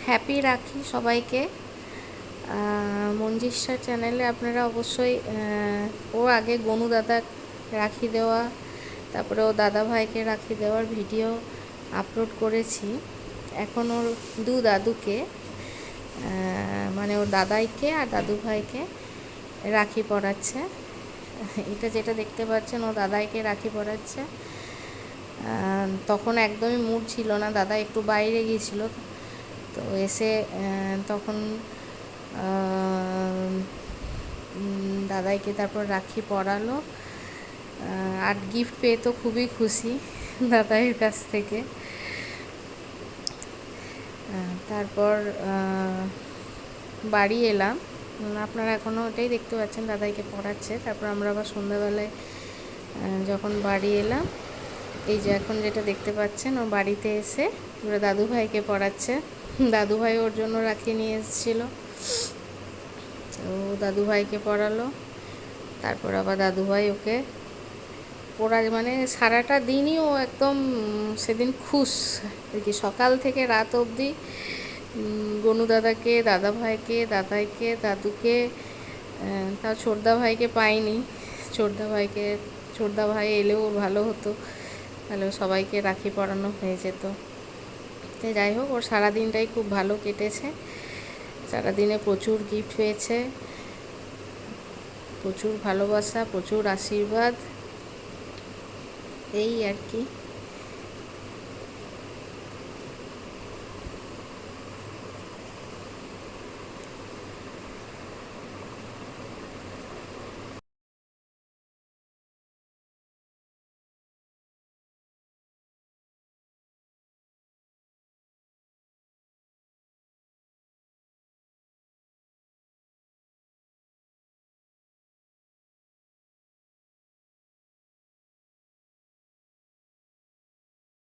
Happy রাখি সবাইকে। মঞ্জিষ্ঠা চ্যানেলে আপনারা অবশ্যই ও আগে গনু দাদা রাখি দেওয়া, তারপরে ও দাদা ভাইকে রাখি দেওয়ার ভিডিও আপলোড করেছি। এখন ওর দু দাদুকে মানে ওর দাদাইকে আর দাদু ভাইকে রাখি পরাচ্ছে। এটা যেটা দেখতে পাচ্ছেন ও দাদাইকে রাখি পরাচ্ছে। তখন একদমই মুড ছিল না, দাদা একটু বাইরে গিয়েছিল, তো এসে তখন দাদাইকে তারপর রাখি পরালো। আর গিফট পেয়ে তো খুবই খুশি দাদাইয়ের কাছ থেকে। তারপর বাড়ি এলাম, আপনারা এখনও ওটাই দেখতে পাচ্ছেন, দাদাইকে পড়াচ্ছে। তারপর আমরা আবার সন্ধ্যাবেলায় যখন বাড়ি এলাম, এই যে এখন যেটা দেখতে পাচ্ছেন, ও বাড়িতে এসে ওরা দাদু ভাইকে পড়াচ্ছে। দাদু ভাই ওর জন্য রাখি নিয়ে এসেছিলো, ও দাদু ভাইকে পড়ালো। তারপর আবার দাদু ভাই ওকে পড়া, মানে সারাটা দিনই ও একদম সেদিন খুশ আর কি, সকাল থেকে রাত অবধি গনু দাদাকে, দাদা ভাইকে, দাদাইকে, দাদুকে, তাও ছোটদা ভাইকে পাইনি। ছোটদা ভাই এলেও ভালো হতো, তাহলে সবাইকে রাখি পরানো হয়ে যেত। তো যাই হোক, ওর সারাদিনটাই খুব ভালো কেটেছে। সারাদিনে প্রচুর গিফট পেয়েছে, প্রচুর ভালোবাসা, প্রচুর আশীর্বাদ, এই আর কি।